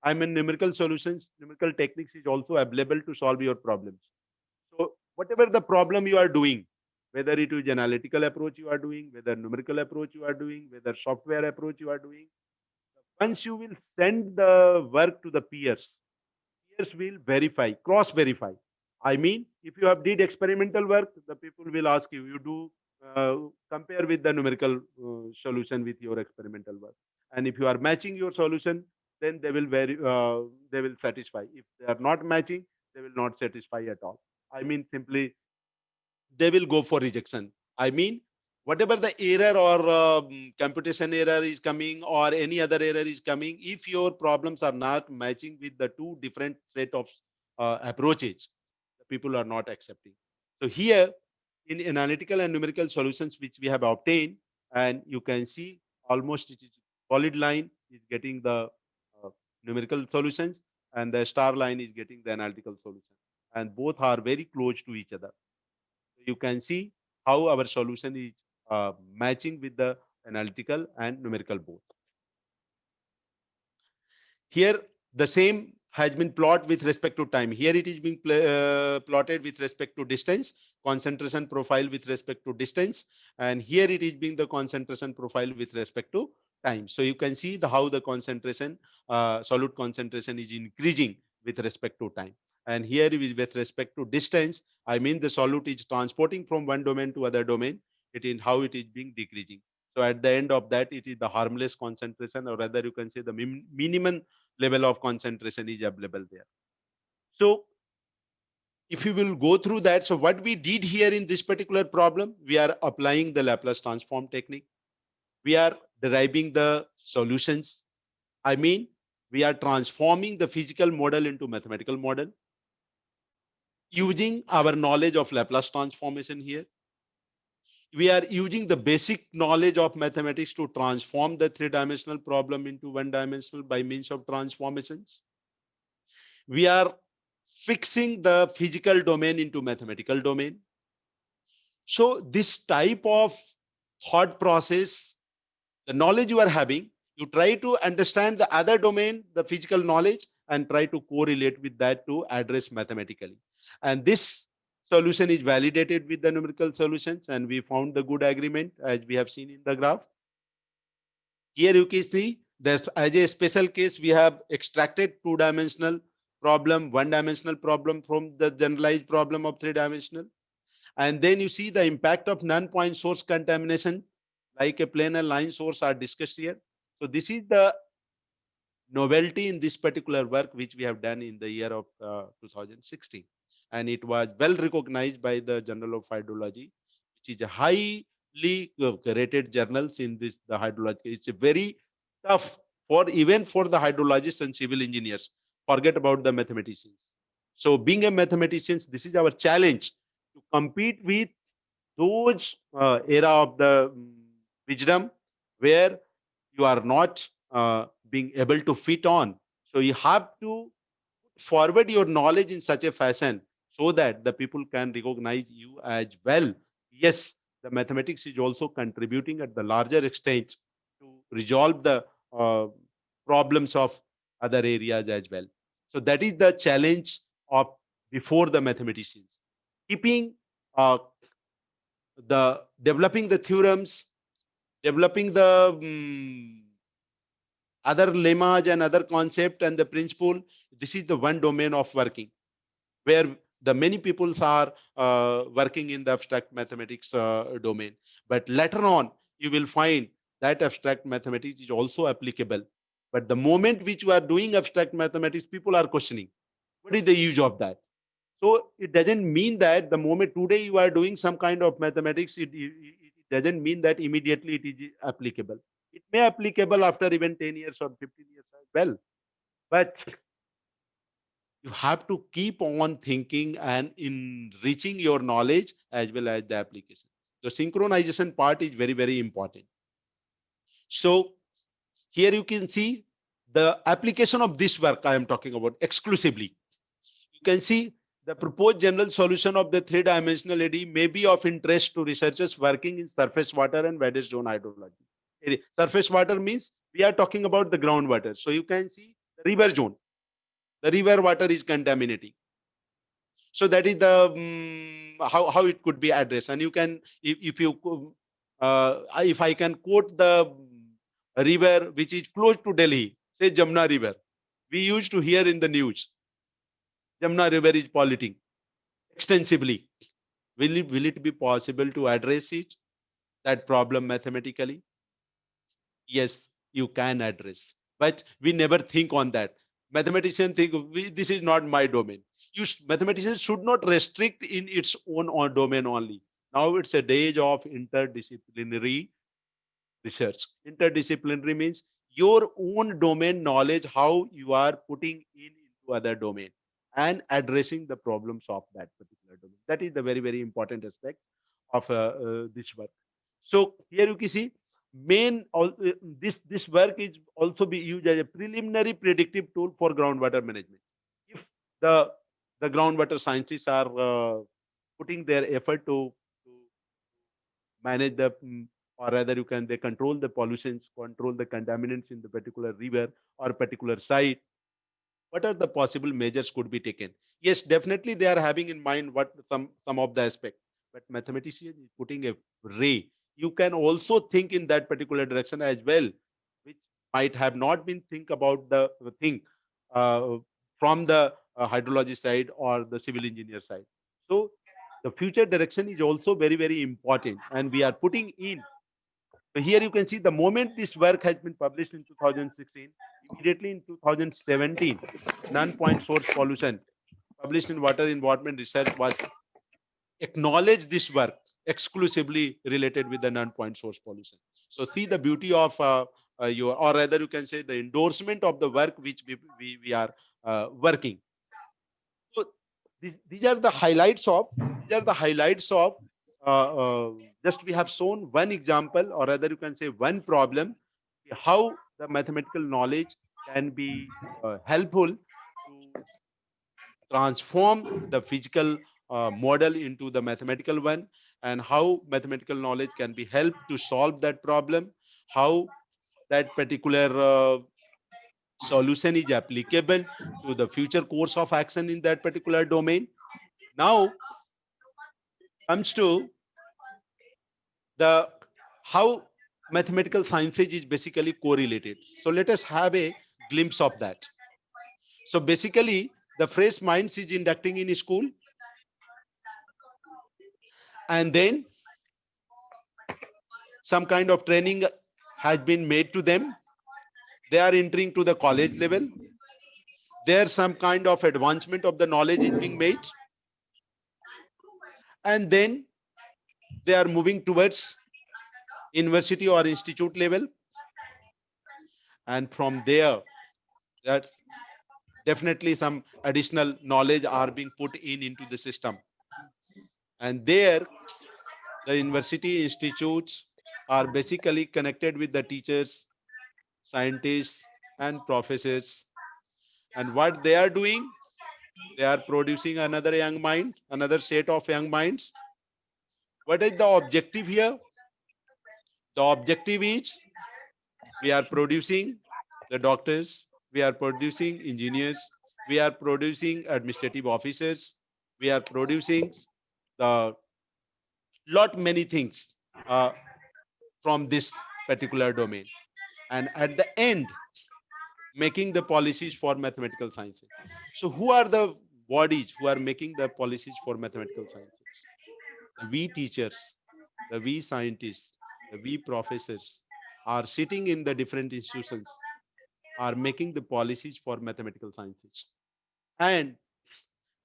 I mean numerical solutions, numerical techniques is also available to solve your problems. So whatever the problem you are doing, whether it is analytical approach you are doing, whether numerical approach you are doing, whether software approach you are doing, once you will send the work to the peers, peers will verify, cross verify. I mean, if you have did experimental work, the people will ask you, you do compare with the numerical solution with your experimental work. And if you are matching your solution, then they will satisfy. If they are not matching, they will not satisfy at all. I mean, simply they will go for rejection. I mean, whatever the error or computation error is coming or any other error is coming, if your problems are not matching with the two different set of approaches, the people are not accepting. So here in analytical and numerical solutions which we have obtained, and you can see almost it is solid line is getting the uh, numerical solutions, and the star line is getting the analytical solution, and both are very close to each other. You can see how our solution is matching with the analytical and numerical both. Here, the same has been plotted with respect to time. Here it is being plotted with respect to distance, concentration profile with respect to distance, and here it is being the concentration profile with respect to time. So you can see how the concentration, solute concentration is increasing with respect to time. And here with respect to distance, I mean the solute is transporting from one domain to other domain. It is how it is being decreasing. So at the end of that, it is the harmless concentration, or rather you can say the minimum level of concentration is available there. So if you will go through that, so what we did here in this particular problem, we are applying the Laplace transform technique. We are deriving the solutions. I mean, we are transforming the physical model into mathematical model using our knowledge of Laplace transformation here. We are using the basic knowledge of mathematics to transform the three-dimensional problem into one-dimensional by means of transformations. We are fixing the physical domain into mathematical domain. So this type of thought process, the knowledge you are having, you try to understand the other domain, the physical knowledge, and try to correlate with that to address mathematically. And this solution is validated with the numerical solutions, and we found the good agreement as we have seen in the graph. Here you can see this as a special case, we have extracted two-dimensional problem, one-dimensional problem from the generalized problem of three-dimensional. And then you see the impact of non-point source contamination, like a planar line source are discussed here. So this is the novelty in this particular work, which we have done in the year of 2016. And it was well recognized by the Journal of Hydrology, which is a highly rated journals in this, the hydrology. It's a very tough for even for the hydrologists and civil engineers. Forget about the mathematicians. So being a mathematician, this is our challenge to compete with those era of the wisdom where you are not being able to fit on. So you have to forward your knowledge in such a fashion so that the people can recognize you as well. Yes, the mathematics is also contributing at the larger extent to resolve the problems of other areas as well. So that is the challenge of before the mathematicians. Keeping the developing the theorems, developing the other lemmas and other concept and the principle. This is the one domain of working where the many people are working in the abstract mathematics domain. But later on, you will find that abstract mathematics is also applicable. But the moment which you are doing abstract mathematics, people are questioning, what is the use of that? So it doesn't mean that the moment today you are doing some kind of mathematics, it doesn't mean that immediately it is applicable. It may applicable after even 10 years or 15 years as well. But you have to keep on thinking and enriching your knowledge as well as the application. The synchronization part is very, very important. So here you can see the application of this work I am talking about exclusively. You can see the proposed general solution of the three-dimensional AD may be of interest to researchers working in surface water and wettest zone hydrology. Surface water means we are talking about the groundwater. So you can see the river zone. The river water is contaminating. So that is the how it could be addressed. And you can, if I can quote the river which is close to Delhi, say Jamna River. We used to hear in the news, Jamna River is polluting extensively. Will it be possible to address it, that problem mathematically? Yes, you can address, but we never think on that. Mathematicians think this is not my domain. Mathematicians should not restrict in its own domain only. Now it's a day of interdisciplinary research. Interdisciplinary means your own domain knowledge, how you are putting into other domain and addressing the problems of that particular domain. That is the very, very important aspect of this work. So here you can see this work is also be used as a preliminary predictive tool for groundwater management. If the groundwater scientists are putting their effort to manage the or rather you can they control the pollutions, control the contaminants in the particular river or particular site. what are the possible measures could be taken? Yes, definitely they are having in mind what some of the aspect, but mathematician is putting a ray. You can also think in that particular direction as well, which might have not been think about the thing uh, from the hydrology side or the civil engineer side. So the future direction is also very, very important, and we are putting in. So here you can see the moment this work has been published in 2016, immediately in 2017, non-point source pollution published in Water Environment Research was acknowledged this work exclusively related with the non-point source pollution. So see the beauty of your, or rather you can say the endorsement of the work which we are working. So these are the highlights of, these are the highlights of just we have shown one example, or rather you can say one problem, how the mathematical knowledge can be helpful to transform the physical model into the mathematical one, and how mathematical knowledge can be helped to solve that problem, how that particular solution is applicable to the future course of action in that particular domain. Now comes to the how mathematical sciences is basically correlated. So let us have a glimpse of that. So basically the fresh minds is inducting in school, and then some kind of training has been made to them. They are entering to the college level. There some kind of advancement of the knowledge is being made, and then they are moving towards university or institute level, and from there that's definitely some additional knowledge are being put in into the system, and there the university institutes are basically connected with the teachers, scientists and professors, and what they are doing, they are producing another young mind, another set of young minds. What is the objective here? The objective is we are producing the doctors, we are producing engineers, we are producing administrative officers, we are producing the lot many things uh, from this particular domain, and at the end making the policies for mathematical sciences. So who are the bodies who are making the policies for mathematical sciences? The we teachers, the we scientists, the we professors are sitting in the different institutions, are making the policies for mathematical sciences. And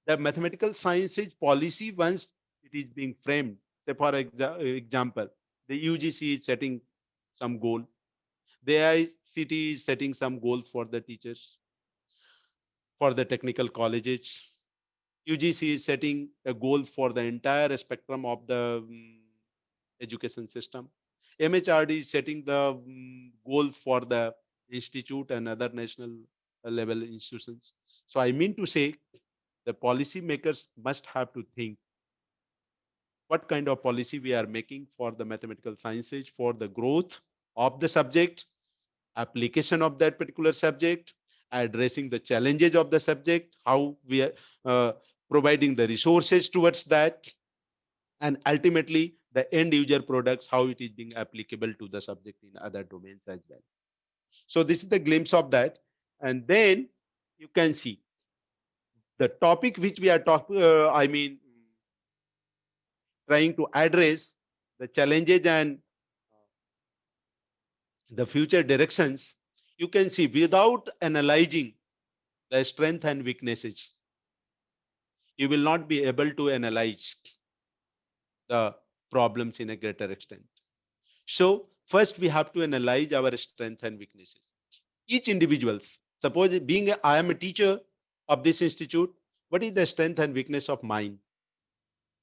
the mathematical sciences policy, once it is being framed, say for example, the UGC is setting some goal, the ICT is setting some goals for the teachers, for the technical colleges. UGC is setting a goal for the entire spectrum of the education system. MHRD is setting the goal for the institute and other national level institutions. So I mean to say, the policy makers must have to think what kind of policy we are making for the mathematical sciences, for the growth of the subject, application of that particular subject, addressing the challenges of the subject, how we are providing the resources towards that, and ultimately the end user products, how it is being applicable to the subject in other domains as well. So this is the glimpse of that. And then you can see the topic which we are talking, trying to address the challenges and the future directions. You can see without analyzing the strength and weaknesses, you will not be able to analyze the problems in a greater extent. So first we have to analyze our strength and weaknesses. Each individuals, suppose I am a teacher of this institute, what is the strength and weakness of mine?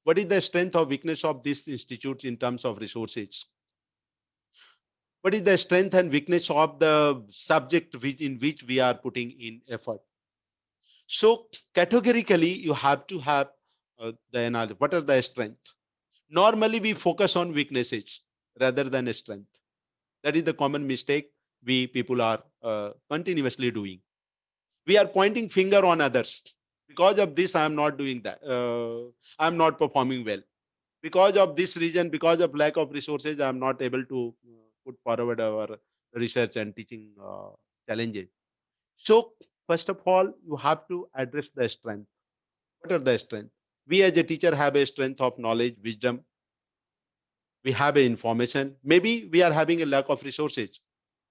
What is the strength or weakness of this institute in terms of resources? What is the strength and weakness of the subject in which we are putting in effort? So categorically, you have to have the analogy. What are the strength? Normally, we focus on weaknesses rather than strength. That is the common mistake we people are continuously doing. we are pointing finger on others. Because of this, I am not doing that. I am not performing well. Because of this reason, because of lack of resources, I am not able to put forward our research and teaching challenges. So, first of all, you have to address the strength. What are the strengths? We as a teacher have a strength of knowledge, wisdom. We have a information. Maybe we are having a lack of resources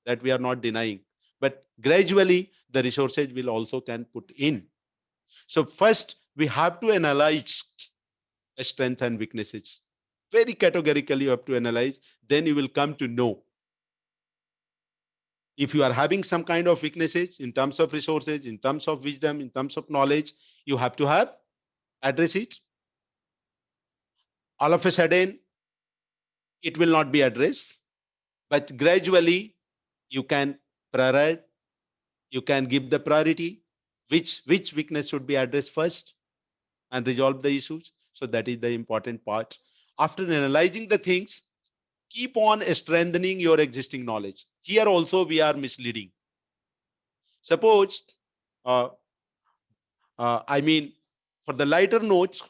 that we are not denying, but gradually the resources will also can put in. So first we have to analyze the strength and weaknesses. Very categorically you have to analyze, then you will come to know if you are having some kind of weaknesses in terms of resources, in terms of wisdom, in terms of knowledge, you have to have address it. All of a sudden it will not be addressed, but gradually you can prioritize, you can give the priority, which weakness should be addressed first and resolve the issues. So that is the important part. After analyzing the things, keep on strengthening your existing knowledge. Here also we are misleading. Suppose, uh, I mean, for the lighter notes,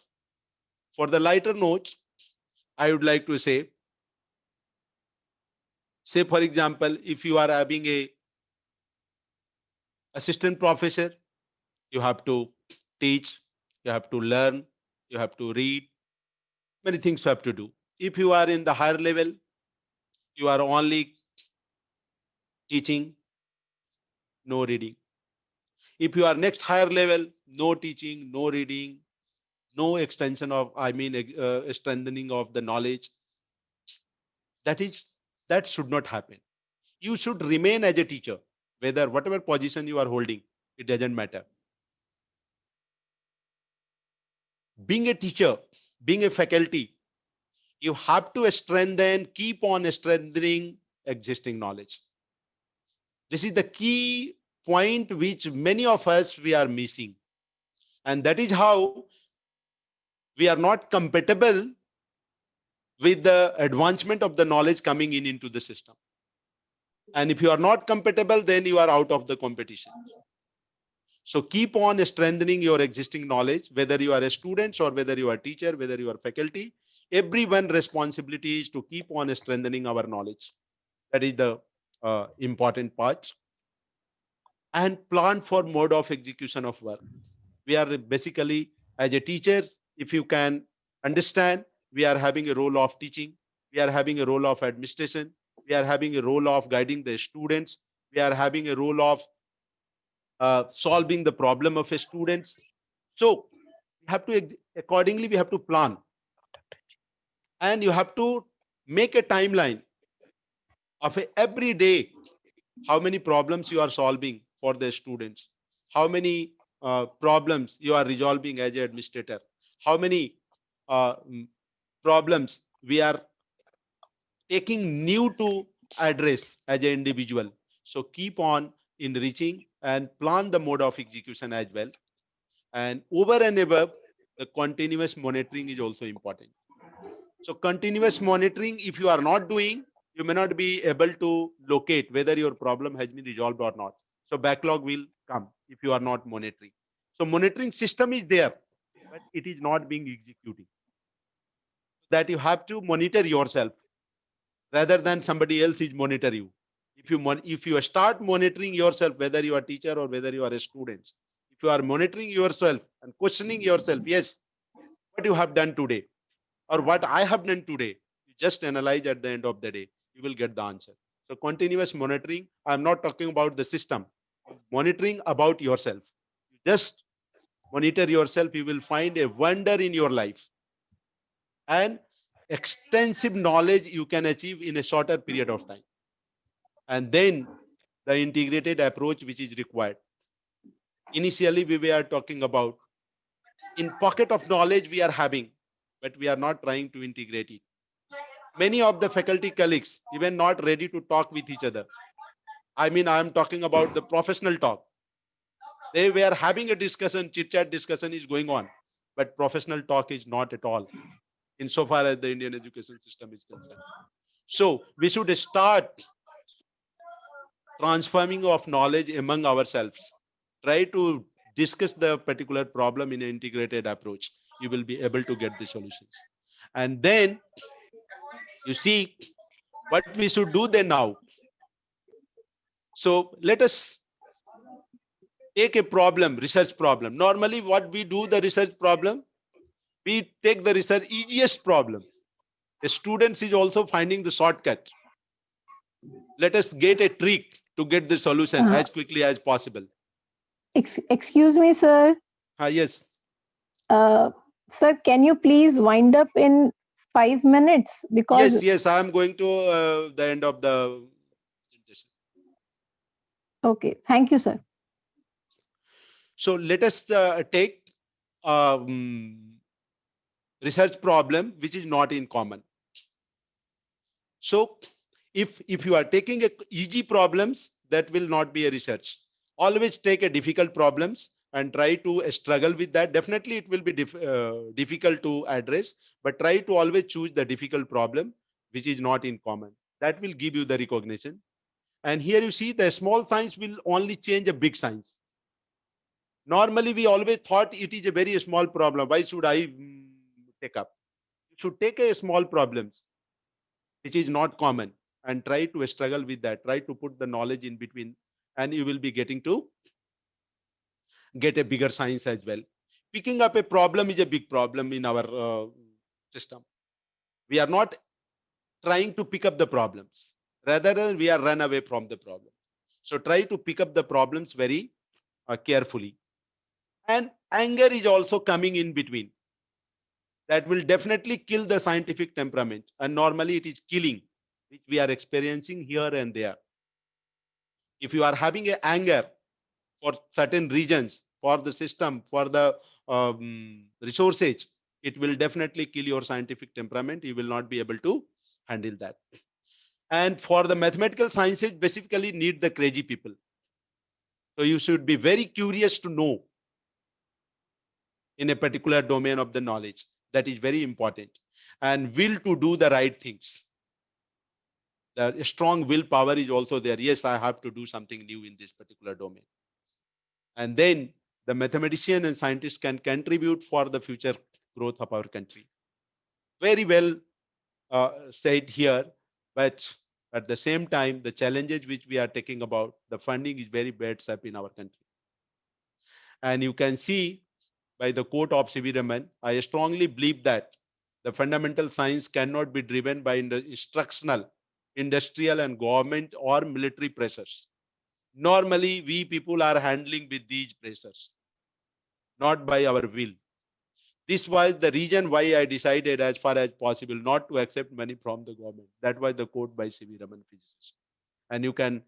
I would like to say for example, if you are having a assistant professor, you have to teach, you have to learn, you have to read, many things you have to do. If you are in the higher level, you are only teaching, no reading. If you are next higher level, no teaching, no reading, no extension of, strengthening of the knowledge. That is, that should not happen. You should remain as a teacher, whether whatever position you are holding, it doesn't matter. Being a teacher, being a faculty, you have to strengthen, keep on strengthening existing knowledge. This is the key point which many of us we are missing. And that is how we are not compatible with the advancement of the knowledge coming in into the system. And if you are not compatible, then you are out of the competition. So keep on strengthening your existing knowledge, whether you are a student or whether you are a teacher, whether you are faculty. Everyone responsibility is to keep on strengthening our knowledge. That is the important part. And plan for mode of execution of work. We are basically, as a teachers, if you can understand, we are having a role of teaching, we are having a role of administration, we are having a role of guiding the students, we are having a role of solving the problem of a student. So we have to accordingly we have to plan, and you have to make a timeline of every day how many problems you are solving for the students, how many problems you are resolving as an administrator, how many problems we are taking new to address as an individual. So keep on enriching and plan the mode of execution as well. And over and above, the continuous monitoring is also important. So continuous monitoring, if you are not doing, you may not be able to locate whether your problem has been resolved or not. So backlog will come if you are not monitoring. So monitoring system is there, but it is not being executed. That you have to monitor yourself rather than somebody else is monitor you. If you start monitoring yourself, whether you are a teacher or whether you are a student, if you are monitoring yourself and questioning yourself, yes, what you have done today or what I have done today, you just analyze at the end of the day, you will get the answer. So continuous monitoring, I'm not talking about the system, monitoring about yourself. Just monitor yourself, you will find a wonder in your life. And extensive knowledge you can achieve in a shorter period of time. And then the integrated approach which is required. Initially, we were talking about in pocket of knowledge we are having, but we are not trying to integrate it. Many of the faculty colleagues even not ready to talk with each other. I mean, I am talking about the professional talk. They were having a discussion, chit chat discussion is going on, but professional talk is not at all insofar as the Indian education system is concerned. So we should start transforming of knowledge among ourselves. try to discuss the particular problem in an integrated approach. You will be able to get the solutions. And then you see what we should do then now. So let us take a problem, research problem. Normally what we do the research problem, we take the research easiest problem. A student is also finding the shortcut. Let us get a trick to get the solution as quickly as possible. Excuse me, sir. Yes. Sir, can you please wind up in 5 minutes? Because Yes, I am going to the end of the presentation. okay, thank you, sir. So let us take research problem which is not in common. So if you are taking a easy problems, that will not be a research. Always take a difficult problems and try to struggle with that. Definitely it will be difficult to address, but try to always choose the difficult problem which is not in common. That will give you the recognition. And here you see the small science will only change a big science. Normally we always thought it is a very small problem. Why should I take up? You should take a small problems which is not common and try to struggle with that. Try to put the knowledge in between, and you will be getting to get a bigger science as well. Picking up a problem is a big problem in our system. We are not trying to pick up the problems. Rather than we are run away from the problem. So try to pick up the problems very carefully. And anger is also coming in between. That will definitely kill the scientific temperament. And normally it is killing, which we are experiencing here and there. If you are having an anger for certain regions, for the system, for the resources, it will definitely kill your scientific temperament. You will not be able to handle that. And for the mathematical sciences, basically need the crazy people. So you should be very curious to know in a particular domain of the knowledge. That is very important. And will to do the right things. The strong willpower is also there. Yes, I have to do something new in this particular domain. And then the mathematician and scientists can contribute for the future growth of our country. Very well said here, but at the same time, the challenges which we are taking about, the funding is very bad up in our country. And you can see by the quote of C.V. Raman, I strongly believe that the fundamental science cannot be driven by instructional, industrial and government or military pressures. Normally, we people are handling with these pressures, not by our will. This was the reason why I decided as far as possible not to accept money from the government. That was the quote by C.V. Raman, physicist. And you can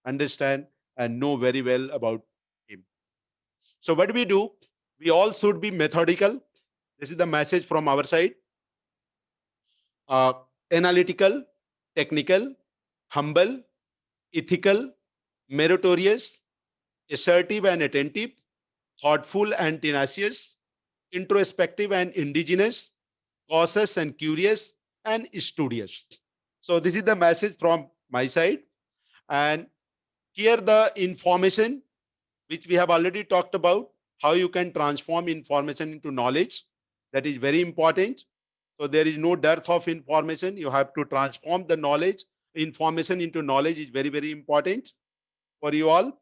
understand and know very well about him. So what do? We all should be methodical. This is the message from our side. Analytical, technical, humble, ethical, meritorious, assertive and attentive, thoughtful and tenacious, introspective and indigenous, cautious and curious, and studious. So this is the message from my side. And here the information which we have already talked about, how you can transform information into knowledge. That is very important. So there is no dearth of information. You have to transform the knowledge. Information into knowledge is very, very important for you all.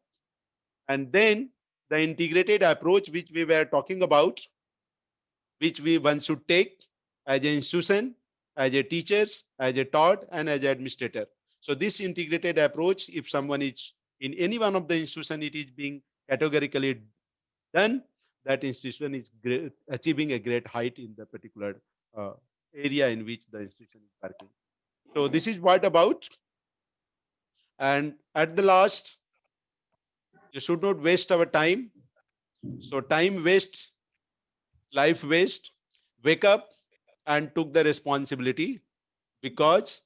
And then the integrated approach which we were talking about, which one should take as an institution, as a teachers, as a taught, and as an administrator. So this integrated approach, if someone is in any one of the institution, it is being categorically done, that institution is achieving a great height in the particular area in which the institution is working. So this is what about. And at the last, you should not waste our time. So time waste, life waste, wake up and took the responsibility, because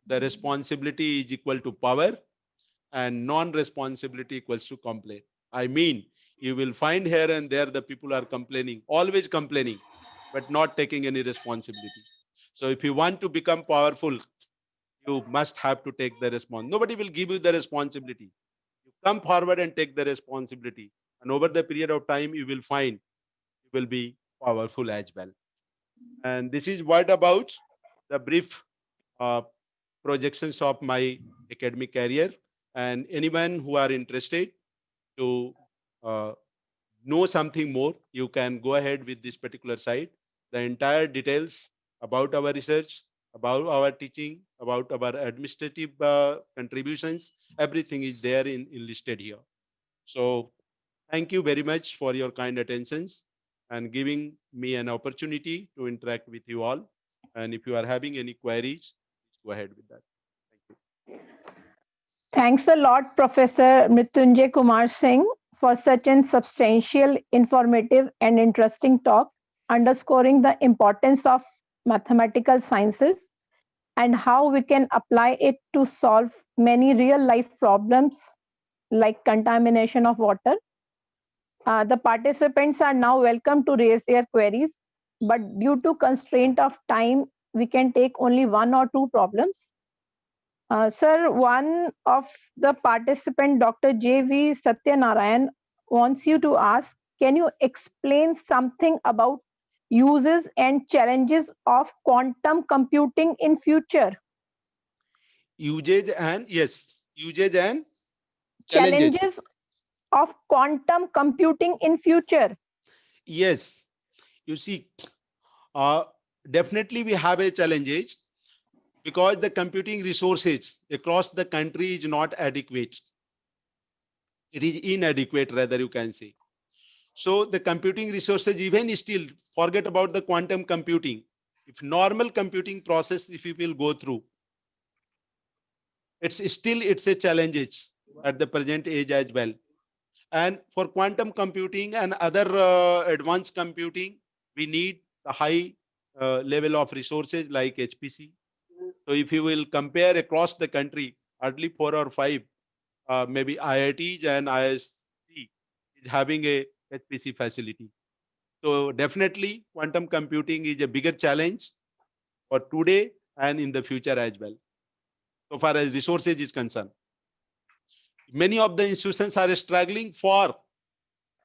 the responsibility is equal to power and non-responsibility equals to complaint. I mean, you will find here and there the people are complaining, always complaining, but not taking any responsibility. So if you want to become powerful, you must have to take the responsibility. Nobody will give you the responsibility. You come forward and take the responsibility. And over the period of time, you will find you will be powerful as well. And this is what about the brief projections of my academic career. And anyone who are interested to know something more, you can go ahead with this particular site. The entire details about our research, about our teaching, about our administrative contributions, everything is there in listed here. So thank you very much for your kind attentions and giving me an opportunity to interact with you all. And if you are having any queries, go ahead with that. Thank you. Thanks a lot, Professor Mrityunjay Kumar Singh, for such an substantial, informative, and interesting talk, underscoring the importance of mathematical sciences and how we can apply it to solve many real life problems like contamination of water. The participants are now welcome to raise their queries, but due to constraint of time, we can take only one or two problems. Sir, one of the participant, Dr. J.V. Satyanarayan, wants you to ask, can you explain something about uses and challenges of quantum computing in future? Usage and yes, usage and challenges. Challenges of quantum computing in future. Yes, you see, uh, definitely we have a challenges because the computing resources across the country is not adequate. It is inadequate, rather you can say. So the computing resources, even still, forget about the quantum computing. If normal computing process, if you will go through, it's a challenges at the present age as well. And for quantum computing and other advanced computing, we need a high level of resources like HPC. So if you will compare across the country, hardly 4 or 5, maybe IITs and ISC is having a HPC facility. So definitely quantum computing is a bigger challenge for today and in the future as well, so far as resources is concerned. Many of the institutions are struggling for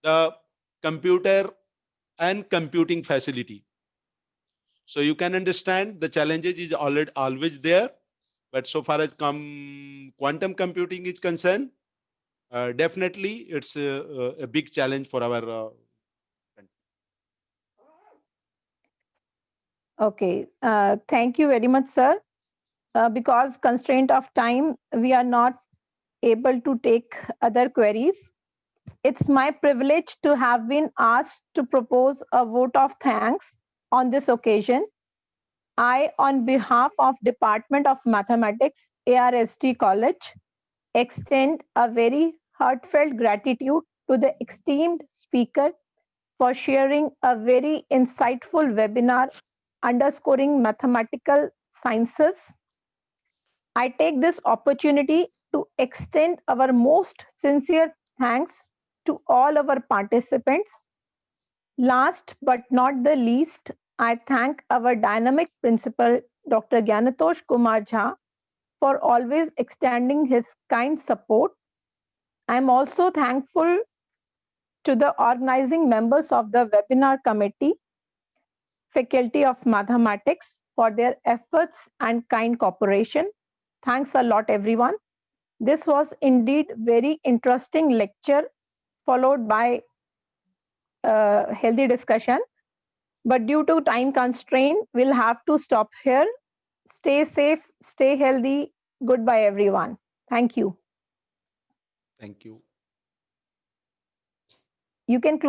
the computer and computing facility. So you can understand the challenges is already always there. But so far as quantum computing is concerned, definitely it's a big challenge for our country. Okay, thank you very much, sir. Because constraint of time, we are not able to take other queries. It's my privilege to have been asked to propose a vote of thanks on this occasion. I, on behalf of Department of Mathematics, ARST College, extend a very heartfelt gratitude to the esteemed speaker for sharing a very insightful webinar underscoring mathematical sciences. I take this opportunity to extend our most sincere thanks to all our participants. Last but not the least, I thank our dynamic principal, Dr. Gyanatosh Kumar Jha, for always extending his kind support. I am also thankful to the organizing members of the webinar committee, Faculty of Mathematics, for their efforts and kind cooperation. Thanks a lot, everyone. This was indeed very interesting lecture followed by a healthy discussion. But due to time constraint, we'll have to stop here. Stay safe, stay healthy. Goodbye, everyone. Thank you. Thank you. You can close.